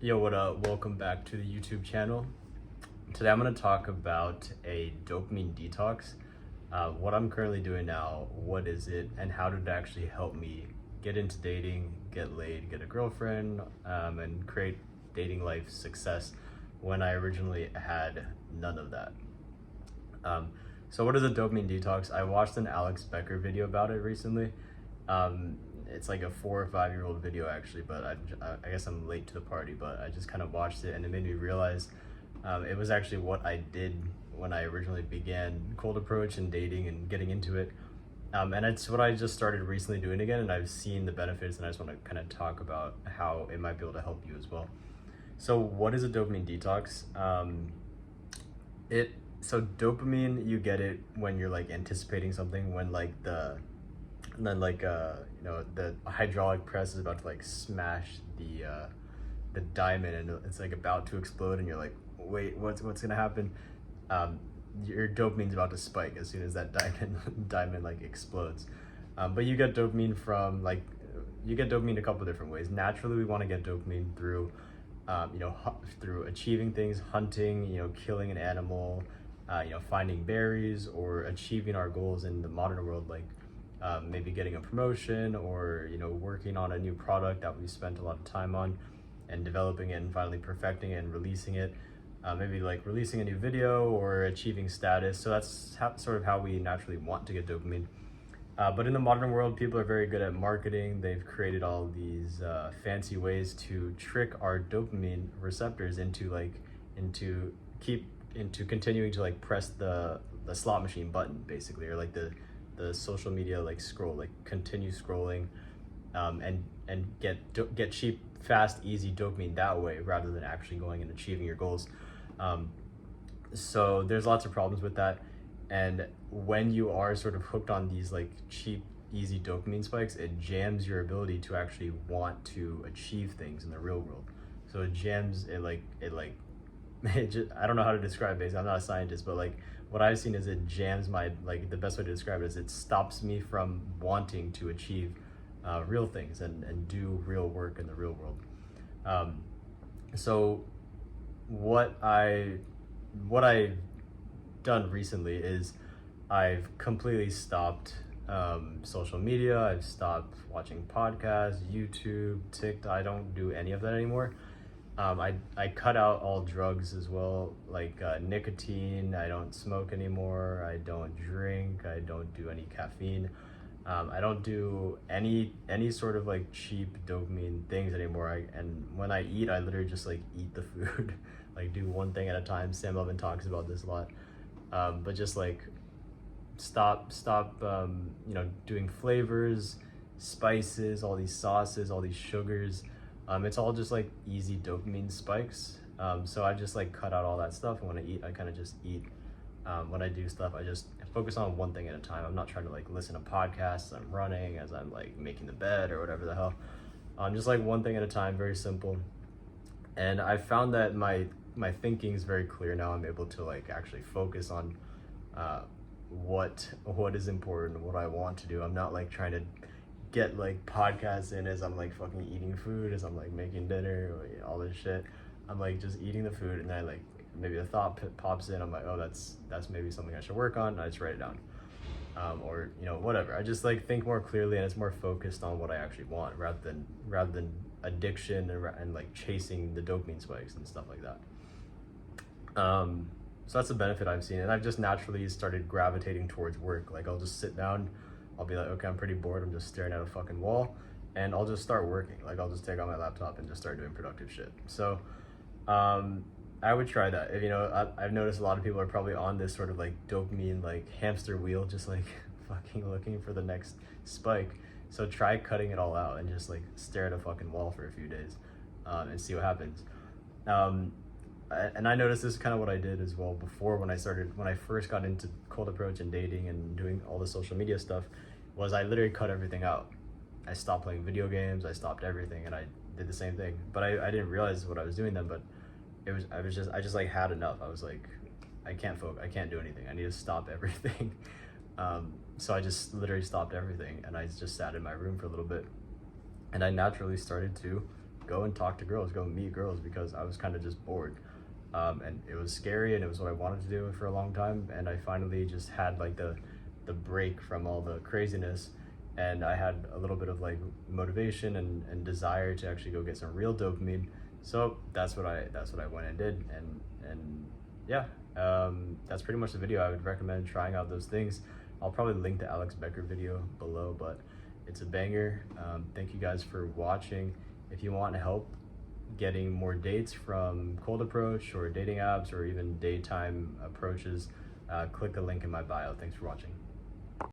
Yo, what up? Welcome back to the YouTube channel. Today I'm going to talk about a dopamine detox, what I'm currently doing now, what is it, and how did it actually help me get into dating, get laid, get a girlfriend, and create dating life success when I originally had none of that. So what is a dopamine detox? I watched an Alex Becker video about it recently. It's like a 4 or 5 year old video actually, but I guess I'm late to the party, but I just kind of watched it and it made me realize it was actually what I did when I originally began cold approach and dating and getting into it. And it's what I just started recently doing again, and I've seen the benefits, and I just want to kind of talk about how it might be able to help you as well. So what is a dopamine detox? So dopamine, you get it when you're like anticipating something, when like the hydraulic press is about to like smash the diamond and it's like about to explode and you're like, wait, what's gonna happen? Your dopamine's about to spike as soon as that diamond like explodes. But you get dopamine from a couple of different ways. Naturally, we want to get dopamine through through achieving things, hunting, killing an animal, finding berries, or achieving our goals in the modern world, like maybe getting a promotion, or working on a new product that we spent a lot of time on and developing it and finally perfecting it and releasing it. Maybe like releasing a new video or achieving status. So that's sort of how we naturally want to get dopamine. But in the modern world, people are very good at marketing. They've created all these fancy ways to trick our dopamine receptors into continuing to like press the slot machine button, basically, or like the social media like scroll, like continue scrolling, and get cheap, fast, easy dopamine that way rather than actually going and achieving your goals. So there's lots of problems with that, and when you are sort of hooked on these like cheap, easy dopamine spikes, it jams your ability to actually want to achieve things in the real world. So it jams it I don't know how to describe it. I'm not a scientist, but like what I've seen is it jams the best way to describe it is it stops me from wanting to achieve real things and do real work in the real world. So what I've done recently is I've completely stopped social media. I've stopped watching podcasts, YouTube, TikTok. I don't do any of that anymore. I cut out all drugs as well, like nicotine. I don't smoke anymore. I don't drink. I don't do any caffeine. I don't do any sort of like cheap dopamine things anymore. And when I eat, I literally just like eat the food, like do one thing at a time. Sam Levin talks about this a lot. But just like stop doing flavors, spices, all these sauces, all these sugars. It's all just like easy dopamine spikes. So I just like cut out all that stuff, and when I eat, I kind of just eat. When I do stuff, I just focus on one thing at a time. I'm not trying to like listen to podcasts as I'm running, as I'm like making the bed or whatever the hell. Just like one thing at a time, very simple. And I found that my thinking is very clear now. I'm able to like actually focus on what is important, what I want to do. I'm not like trying to get like podcasts in as I'm like fucking eating food, as I'm like making dinner, or, all this shit. I'm like just eating the food, and then I like maybe a thought pops in. I'm like, oh, that's maybe something I should work on, and I just write it down. Or whatever. I just like think more clearly, and it's more focused on what I actually want rather than addiction and like chasing the dopamine spikes and stuff like that. So that's the benefit I've seen, and I've just naturally started gravitating towards work. Like I'll just sit down, I'll be like, okay, I'm pretty bored, I'm just staring at a fucking wall, and I'll just start working. Like I'll just take out my laptop and just start doing productive shit. So I would try that. If I've noticed a lot of people are probably on this sort of like dopamine like hamster wheel, just like fucking looking for the next spike. So try cutting it all out and just like stare at a fucking wall for a few days, and see what happens. And I noticed this is kind of what I did as well before when I first got into cold approach and dating and doing all the social media stuff, was I literally cut everything out. I stopped playing video games, I stopped everything, and I did the same thing. But I didn't realize what I was doing then, but I just like had enough. I was like, I can't do anything. I need to stop everything. So I just literally stopped everything, and I just sat in my room for a little bit, and I naturally started to go and talk to girls, go and meet girls, because I was kind of just bored. And it was scary, and it was what I wanted to do for a long time. And I finally just had like the break from all the craziness, and I had a little bit of like motivation and desire to actually go get some real dopamine. So that's what I went and did, and yeah, that's pretty much the video. I would recommend trying out those things. I'll probably link the Alex Becker video below, but it's a banger. Thank you guys for watching. If you want help getting more dates from cold approach or dating apps or even daytime approaches, click the link in my bio. Thanks for watching.